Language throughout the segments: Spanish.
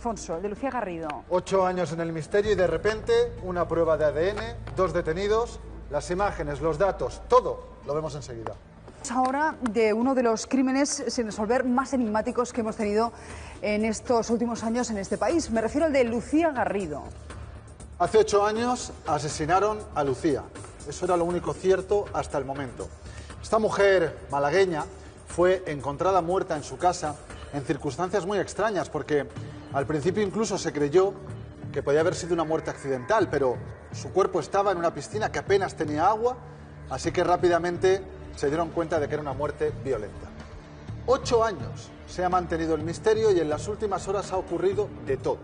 Alfonso, de Lucía Garrido. 8 años en el misterio y de repente una prueba de ADN, 2 detenidos, las imágenes, los datos, todo lo vemos enseguida. Ahora de uno de los crímenes sin resolver más enigmáticos que hemos tenido en estos últimos años en este país. Me refiero al de Lucía Garrido. Hace 8 años asesinaron a Lucía. Eso era lo único cierto hasta el momento. Esta mujer malagueña fue encontrada muerta en su casa en circunstancias muy extrañas, porque al principio incluso se creyó que podía haber sido una muerte accidental, pero su cuerpo estaba en una piscina que apenas tenía agua, así que rápidamente se dieron cuenta de que era una muerte violenta. 8 años se ha mantenido el misterio y en las últimas horas ha ocurrido de todo.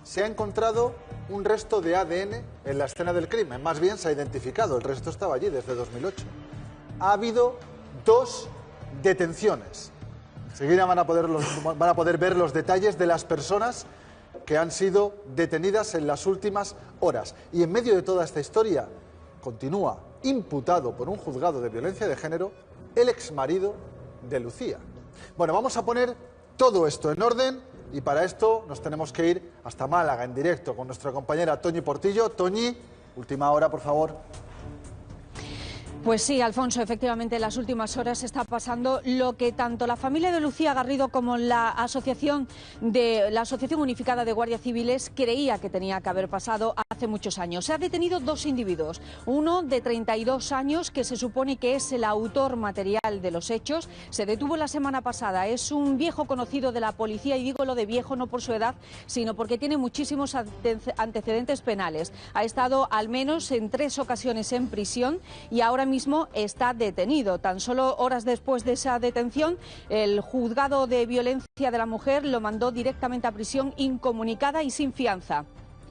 Se ha encontrado un resto de ADN en la escena del crimen, más bien se ha identificado, el resto estaba allí desde 2008. Ha habido 2 detenciones. Enseguida van a poder ver los detalles de las personas que han sido detenidas en las últimas horas. Y en medio de toda esta historia continúa imputado por un juzgado de violencia de género el exmarido de Lucía. Bueno, vamos a poner todo esto en orden y para esto nos tenemos que ir hasta Málaga en directo con nuestra compañera Toñi Portillo. Toñi, última hora, por favor. Pues sí, Alfonso, efectivamente en las últimas horas está pasando lo que tanto la familia de Lucía Garrido como la Asociación Unificada de Guardias Civiles creía que tenía que haber pasado hace muchos años. Se ha detenido 2 individuos, uno de 32 años que se supone que es el autor material de los hechos, se detuvo la semana pasada, es un viejo conocido de la policía y digo lo de viejo no por su edad, sino porque tiene muchísimos antecedentes penales. Ha estado al menos en 3 ocasiones en prisión y ahora mismo está detenido. Tan solo horas después de esa detención, el juzgado de violencia de la mujer lo mandó directamente a prisión incomunicada y sin fianza.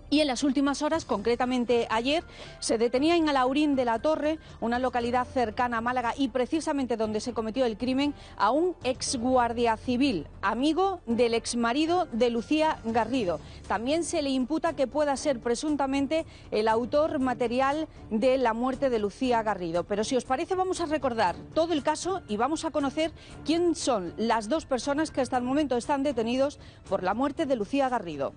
Y en las últimas horas, concretamente ayer, se detenía en Alhaurín de la Torre, una localidad cercana a Málaga y precisamente donde se cometió el crimen, a un exguardia civil, amigo del exmarido de Lucía Garrido. También se le imputa que pueda ser presuntamente el autor material de la muerte de Lucía Garrido. Pero si os parece, vamos a recordar todo el caso y vamos a conocer quién son las 2 personas que hasta el momento están detenidos por la muerte de Lucía Garrido.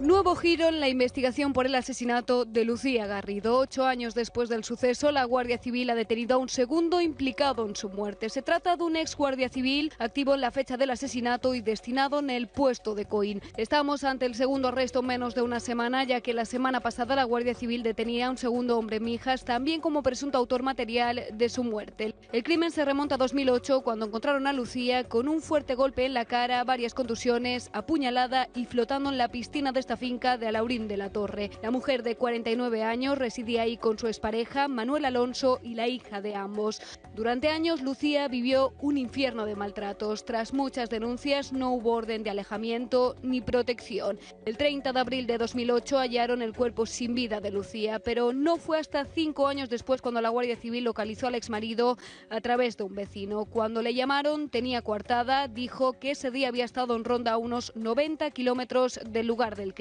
Nuevo giro en la investigación por el asesinato de Lucía Garrido. 8 años después del suceso, la Guardia Civil ha detenido a un segundo implicado en su muerte. Se trata de un ex guardia civil activo en la fecha del asesinato y destinado en el puesto de Coín. Estamos ante el segundo arresto en menos de una semana, ya que la semana pasada la Guardia Civil detenía a un segundo hombre Mijas, también como presunto autor material de su muerte. El crimen se remonta a 2008, cuando encontraron a Lucía con un fuerte golpe en la cara, varias contusiones, apuñalada y flotando en la piscina de esta finca de Alhaurín de la Torre. La mujer de 49 años residía ahí con su expareja, Manuel Alonso, y la hija de ambos. Durante años, Lucía vivió un infierno de maltratos. Tras muchas denuncias, no hubo orden de alejamiento ni protección. El 30 de abril de 2008 hallaron el cuerpo sin vida de Lucía, pero no fue hasta 5 años después cuando la Guardia Civil localizó al exmarido a través de un vecino. Cuando le llamaron, tenía coartada, dijo que ese día había estado en Ronda a unos 90 kilómetros del lugar del crimen.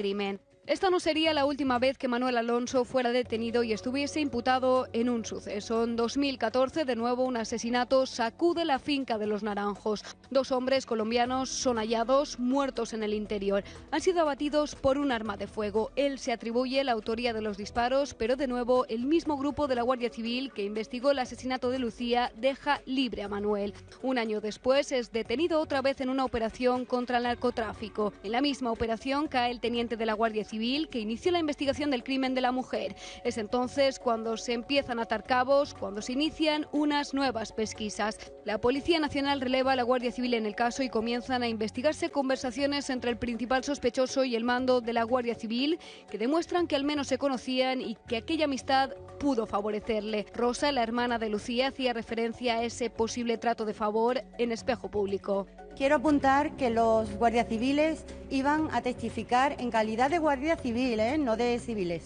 Esta no sería la última vez que Manuel Alonso fuera detenido y estuviese imputado en un suceso. En 2014, de nuevo, un asesinato sacude la finca de Los Naranjos. 2 hombres colombianos son hallados muertos en el interior. Han sido abatidos por un arma de fuego. Él se atribuye la autoría de los disparos, pero de nuevo el mismo grupo de la Guardia Civil que investigó el asesinato de Lucía deja libre a Manuel. Un año después es detenido otra vez en una operación contra el narcotráfico. En la misma operación cae el teniente de la Guardia Civil que inició la investigación del crimen de la mujer. Es entonces cuando se empiezan a atar cabos, cuando se inician unas nuevas pesquisas. La Policía Nacional releva a la Guardia Civil en el caso y comienzan a investigarse conversaciones entre el principal sospechoso y el mando de la Guardia Civil que demuestran que al menos se conocían y que aquella amistad pudo favorecerle. Rosa, la hermana de Lucía, hacía referencia a ese posible trato de favor en Espejo Público. Quiero apuntar que los guardias civiles iban a testificar en calidad de guardia civil, no de civiles,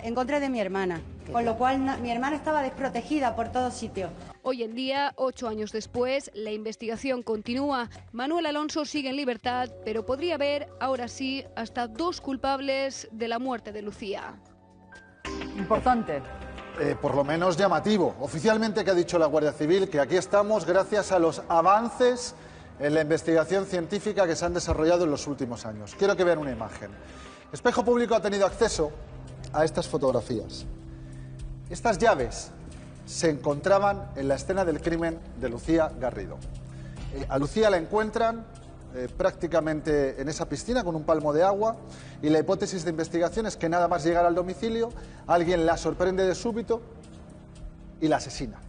en contra de mi hermana, con lo cual mi hermana estaba desprotegida por todos sitios. Hoy en día, 8 años después, la investigación continúa. Manuel Alonso sigue en libertad, pero podría haber, ahora sí, hasta 2 culpables de la muerte de Lucía. Importante. Por lo menos llamativo. Oficialmente, que ha dicho la Guardia Civil, que aquí estamos gracias a los avances en la investigación científica que se han desarrollado en los últimos años. Quiero que vean una imagen. Espejo Público ha tenido acceso a estas fotografías. Estas llaves se encontraban en la escena del crimen de Lucía Garrido. A Lucía la encuentran prácticamente en esa piscina con un palmo de agua y la hipótesis de investigación es que nada más llegar al domicilio, alguien la sorprende de súbito y la asesina.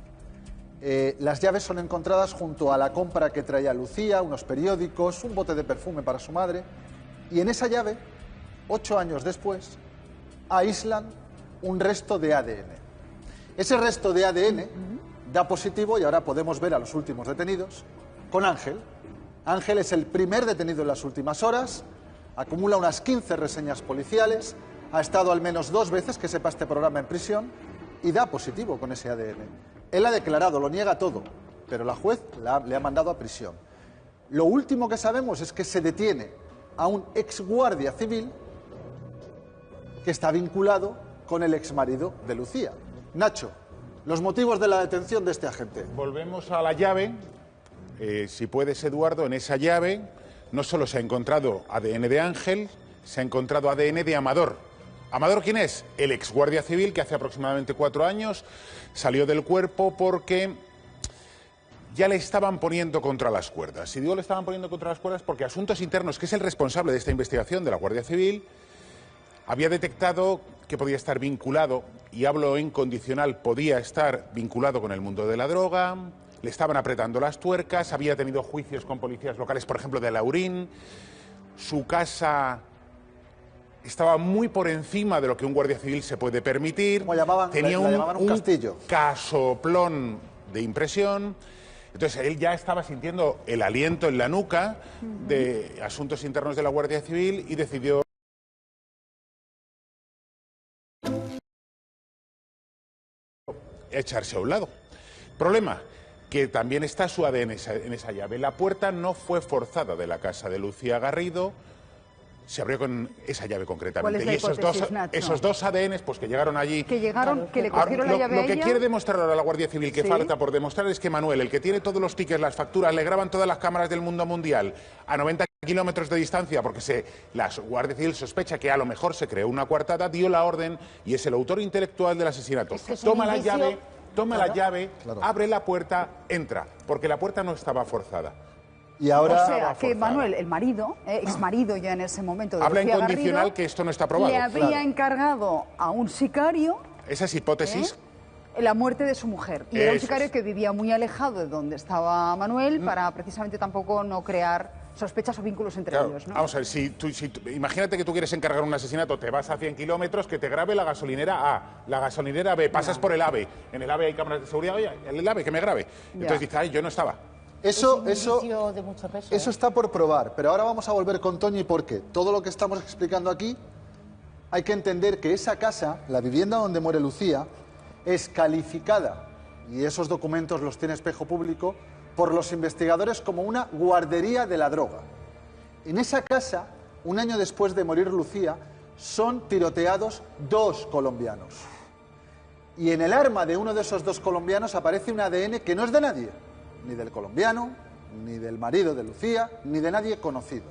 Las llaves son encontradas junto a la compra que traía Lucía, unos periódicos, un bote de perfume para su madre, y en esa llave, 8 años después, aíslan un resto de ADN. Ese resto de ADN da positivo y ahora podemos ver a los últimos detenidos con Ángel. Ángel es el primer detenido en las últimas horas, acumula unas 15 reseñas policiales, ha estado al menos 2 veces, que sepa este programa, en prisión y da positivo con ese ADN. Él ha declarado, lo niega todo, pero la juez le ha mandado a prisión. Lo último que sabemos es que se detiene a un ex guardia civil que está vinculado con el exmarido de Lucía. Nacho, los motivos de la detención de este agente. Volvemos a la llave. Si puedes, Eduardo, en esa llave no solo se ha encontrado ADN de Ángel, se ha encontrado ADN de Amador. ¿Amador quién es? El ex guardia civil que hace aproximadamente 4 años salió del cuerpo porque ya le estaban poniendo contra las cuerdas. Si digo le estaban poniendo contra las cuerdas porque Asuntos Internos, que es el responsable de esta investigación de la Guardia Civil, había detectado que podía estar vinculado, y hablo en condicional, podía estar vinculado con el mundo de la droga, le estaban apretando las tuercas, había tenido juicios con policías locales, por ejemplo, de Laurín, su casa estaba muy por encima de lo que un guardia civil se puede permitir, tenía un castillo, casoplón de impresión. Entonces él ya estaba sintiendo el aliento en la nuca de Asuntos Internos de la Guardia Civil y decidió echarse a un lado. Problema, que también está su ADN en esa llave. La puerta no fue forzada de la casa de Lucía Garrido, se abrió con esa llave concretamente. ¿Cuál es la hipótesis, Nacho? Esos dos ADNs, pues que llegaron allí. Que llegaron, que le cogieron la llave a ella. Lo que quiere demostrar ahora la Guardia Civil, que falta por demostrar, es que Manuel, el que tiene todos los tickets, las facturas, le graban todas las cámaras del mundo mundial a 90 kilómetros de distancia, porque la Guardia Civil sospecha que a lo mejor se creó una coartada, dio la orden y es el autor intelectual del asesinato. Toma la llave, abre la puerta, entra, porque la puerta no estaba forzada. Y ahora, o sea, que Manuel, el marido, exmarido ya en ese momento de habla Lucía en condicional Garrido, que esto no está probado. le habría encargado a un sicario esas hipótesis la muerte de su mujer. Y era un sicario que vivía muy alejado de donde estaba Manuel para precisamente tampoco no crear sospechas o vínculos entre ellos, ¿no? Vamos a ver, imagínate que tú quieres encargar un asesinato, te vas a 100 kilómetros, que te grabe la gasolinera A, la gasolinera B, pasas por el AVE, en el AVE hay cámaras de seguridad, oye, el AVE que me grabe. Entonces dices, ay, yo no estaba. Eso está por probar, pero ahora vamos a volver con Toñi porque todo lo que estamos explicando aquí hay que entender que esa casa, la vivienda donde muere Lucía, es calificada, y esos documentos los tiene Espejo Público, por los investigadores como una guardería de la droga. En esa casa, un año después de morir Lucía, son tiroteados 2 colombianos. Y en el arma de uno de esos 2 colombianos aparece un ADN que no es de nadie, ni del colombiano, ni del marido de Lucía, ni de nadie conocido.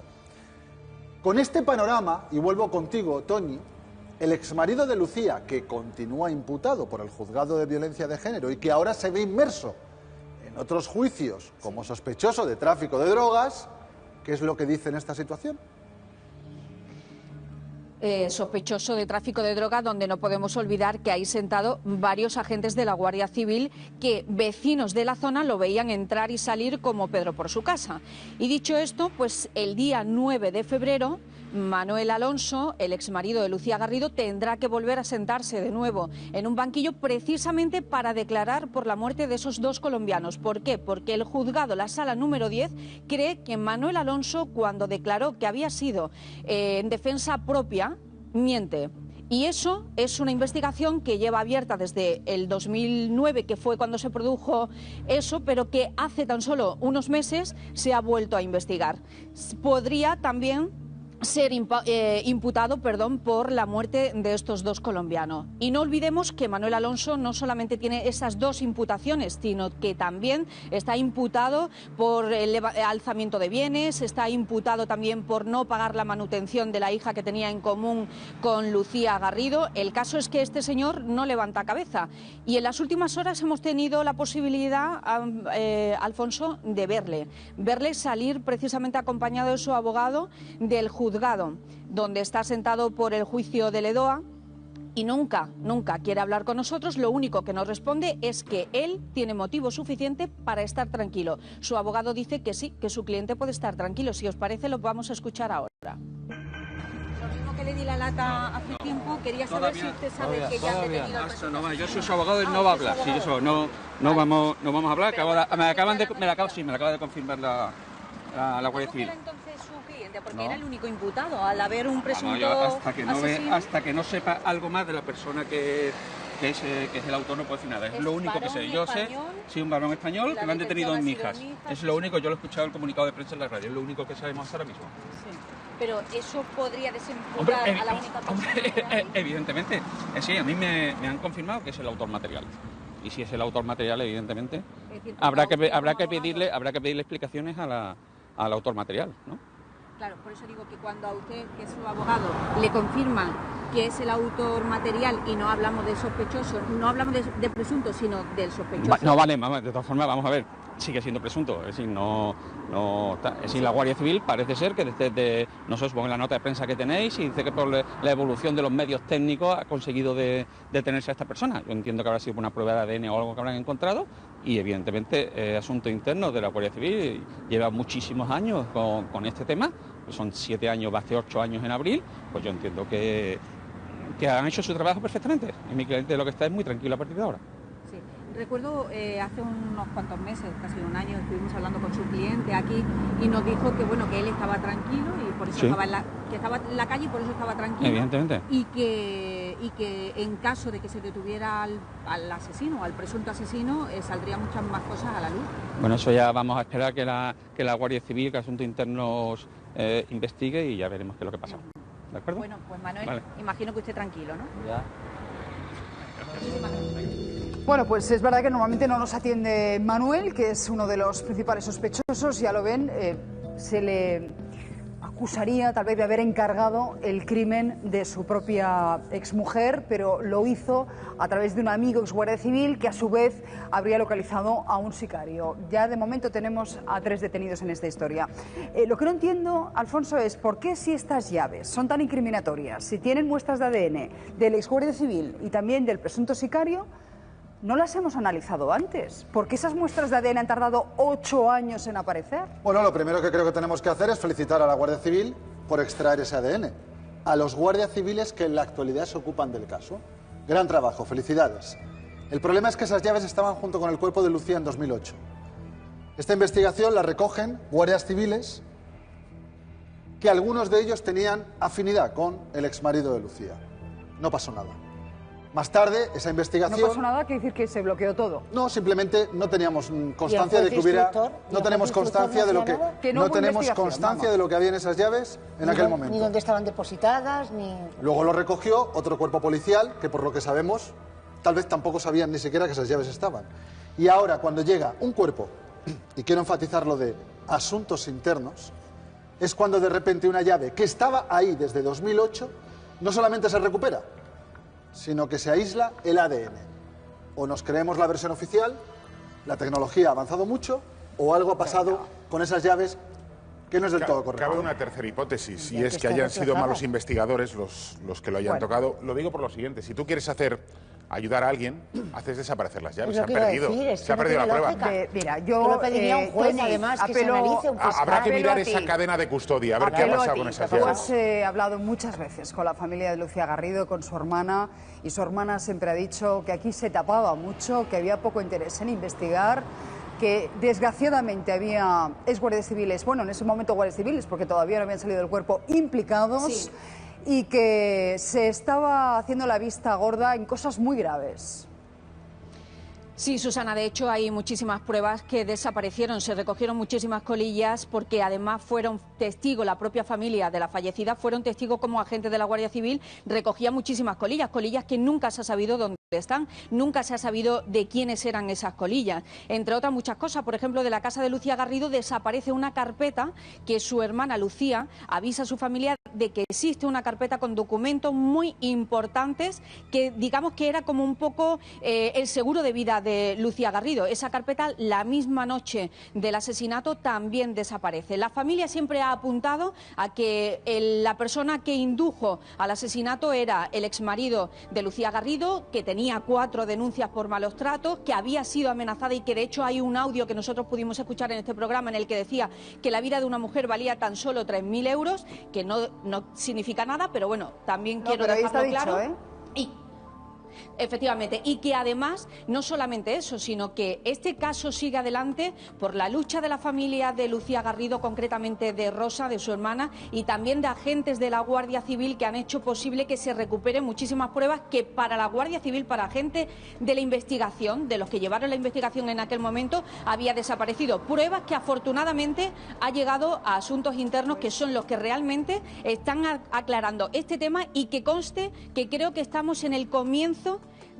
Con este panorama, y vuelvo contigo, Toñi, el exmarido de Lucía, que continúa imputado por el juzgado de violencia de género y que ahora se ve inmerso en otros juicios como sospechoso de tráfico de drogas, ¿qué es lo que dice en esta situación? Sospechoso de tráfico de droga, donde no podemos olvidar que hay sentado varios agentes de la Guardia Civil que vecinos de la zona lo veían entrar y salir como Pedro por su casa. Y dicho esto, pues el día 9 de febrero, Manuel Alonso, el exmarido de Lucía Garrido, tendrá que volver a sentarse de nuevo en un banquillo precisamente para declarar por la muerte de esos 2 colombianos. ¿Por qué? Porque el juzgado, la sala número 10, cree que Manuel Alonso, cuando declaró que había sido en defensa propia, miente. Y eso es una investigación que lleva abierta desde el 2009, que fue cuando se produjo eso, pero que hace tan solo unos meses se ha vuelto a investigar. Podría también ser imputado por la muerte de estos dos colombianos. Y no olvidemos que Manuel Alonso no solamente tiene esas dos imputaciones, sino que también está imputado por el alzamiento de bienes, está imputado también por no pagar la manutención de la hija que tenía en común con Lucía Garrido. El caso es que este señor no levanta cabeza. Y en las últimas horas hemos tenido la posibilidad, Alfonso, de verle salir precisamente acompañado de su abogado del juzgado donde está sentado por el juicio de Ledoa, y nunca quiere hablar con nosotros. Lo único que nos responde es que él tiene motivo suficiente para estar tranquilo. Su abogado dice que sí, que su cliente puede estar tranquilo. Si os parece, lo vamos a escuchar ahora. Lo mismo que le di la lata hace tiempo, quería saber si usted sabe que ya ha detenido al presidente. Yo soy su abogado y no va a hablar. Sí, eso, no vamos a hablar. Me acaba de confirmar la Guardia Civil. Porque era el único imputado al haber un presunto hasta que no sepa algo más de la persona que es el autor, no puedo decir nada. Es lo único que sé. Yo sé, sí, un varón español que lo han detenido en Mijas. Es lo único, yo lo he escuchado el comunicado de prensa en la radio, es lo único que sabemos ahora mismo. Sí. Pero eso podría desimputar a la única persona. Evidentemente, sí, a mí me han confirmado que es el autor material. Y si es el autor material, evidentemente, habrá que pedirle explicaciones al autor material, ¿no? Claro, por eso digo que cuando a usted, que es su abogado, le confirman que es el autor material y no hablamos de sospechoso, no hablamos de presunto, sino del sospechoso. No, vale, de todas formas, vamos a ver, sigue siendo presunto, es decir, la Guardia Civil parece ser que desde nosotros pongo en la nota de prensa que tenéis y dice que por la evolución de los medios técnicos ha conseguido detenerse a esta persona. Yo entiendo que habrá sido una prueba de ADN o algo que habrán encontrado y evidentemente asunto interno de la Guardia Civil, lleva muchísimos años con este tema, pues son 7 años, va a ser 8 años en abril, pues yo entiendo que han hecho su trabajo perfectamente y mi cliente lo que está es muy tranquilo a partir de ahora. Sí. Recuerdo hace unos cuantos meses, casi un año, estuvimos hablando con su cliente aquí y nos dijo que bueno, que él estaba tranquilo y por eso estaba en la calle y por eso estaba tranquilo. Evidentemente. Y que en caso de que se detuviera al asesino, al presunto asesino, saldrían muchas más cosas a la luz. Bueno, eso ya vamos a esperar que la Guardia Civil, que Asuntos Internos investigue y ya veremos qué es lo que pasa. ¿De acuerdo? Bueno, pues Manuel, vale. Imagino que usted tranquilo, ¿no? Ya. Bueno, pues es verdad que normalmente no nos atiende Manuel, que es uno de los principales sospechosos, ya lo ven, se le acusaría tal vez de haber encargado el crimen de su propia exmujer, pero lo hizo a través de un amigo ex guardia civil que a su vez habría localizado a un sicario. Ya de momento tenemos a 3 detenidos en esta historia. Lo que no entiendo, Alfonso, es por qué si estas llaves son tan incriminatorias, si tienen muestras de ADN del ex guardia civil y también del presunto sicario, no las hemos analizado antes. ¿Por qué esas muestras de ADN han tardado 8 años en aparecer? Bueno, lo primero que creo que tenemos que hacer es felicitar a la Guardia Civil por extraer ese ADN. A los guardias civiles que en la actualidad se ocupan del caso. Gran trabajo, felicidades. El problema es que esas llaves estaban junto con el cuerpo de Lucía en 2008. Esta investigación la recogen guardias civiles que algunos de ellos tenían afinidad con el exmarido de Lucía. No pasó nada. Más tarde, esa investigación... No pasó nada, quiere decir que se bloqueó todo. No, simplemente no teníamos constancia de que hubiera... No tenemos constancia de lo que... No tenemos constancia de lo que había en esas llaves en aquel momento. Ni dónde estaban depositadas, ni... Luego lo recogió otro cuerpo policial, que por lo que sabemos, tal vez tampoco sabían ni siquiera que esas llaves estaban. Y ahora, cuando llega un cuerpo, y quiero enfatizar lo de asuntos internos, es cuando de repente una llave que estaba ahí desde 2008, no solamente se recupera, sino que se aísla el ADN. O nos creemos la versión oficial, la tecnología ha avanzado mucho, o algo ha pasado con esas llaves que no es del todo correcto. Cabe una tercera hipótesis, y es que hayan sido malos investigadores los que lo hayan tocado. Lo digo por lo siguiente, si tú quieres ayudar a alguien, haces desaparecer las llaves, se han perdido, se ha perdido la prueba. Mira, yo lo pediría un juez, además, que se analice un fiscal. Habrá que mirar esa cadena de custodia, a ver qué ha pasado con esas llaves. Tú has hablado muchas veces con la familia de Lucía Garrido, con su hermana, y su hermana siempre ha dicho que aquí se tapaba mucho, que había poco interés en investigar, que desgraciadamente había exguardias civiles, bueno, en ese momento guardias civiles, porque todavía no habían salido del cuerpo, implicados. Sí. Y que se estaba haciendo la vista gorda en cosas muy graves. Sí, Susana, de hecho hay muchísimas pruebas que desaparecieron, se recogieron muchísimas colillas porque además fueron testigos, la propia familia de la fallecida fueron testigos como agentes de la Guardia Civil, recogían muchísimas colillas que nunca se ha sabido dónde están, nunca se ha sabido de quiénes eran esas colillas. Entre otras muchas cosas, por ejemplo, de la casa de Lucía Garrido desaparece una carpeta que su hermana Lucía avisa a su familia de que existe una carpeta con documentos muy importantes que digamos que era como un poco el seguro de vida de Lucía Garrido. Esa carpeta la misma noche del asesinato también desaparece. La familia siempre ha apuntado a que la persona que indujo al asesinato era el exmarido de Lucía Garrido, que tenía 4 denuncias por malos tratos, que había sido amenazada y que de hecho hay un audio que nosotros pudimos escuchar en este programa en el que decía que la vida de una mujer valía tan solo 3.000 euros, que no significa nada, pero bueno, también quiero dejarlo claro. Y efectivamente, y que además no solamente eso, sino que este caso sigue adelante por la lucha de la familia de Lucía Garrido, concretamente de Rosa, de su hermana, y también de agentes de la Guardia Civil que han hecho posible que se recuperen muchísimas pruebas que para la Guardia Civil, para agentes de la investigación, de los que llevaron la investigación en aquel momento, había desaparecido. Pruebas que afortunadamente ha llegado a asuntos internos, que son los que realmente están aclarando este tema, y que conste que creo que estamos en el comienzo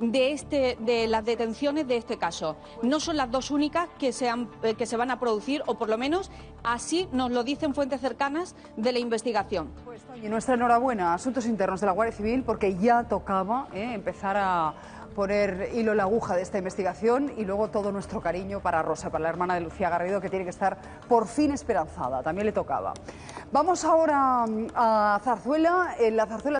de las detenciones de este caso. No son las 2 únicas que se van a producir, o por lo menos así nos lo dicen fuentes cercanas de la investigación. Pues, oye, nuestra enhorabuena a Asuntos Internos de la Guardia Civil, porque ya tocaba empezar a poner hilo en la aguja de esta investigación, y luego todo nuestro cariño para Rosa, para la hermana de Lucía Garrido, que tiene que estar por fin esperanzada. También le tocaba. Vamos ahora a Zarzuela. En la Zarzuela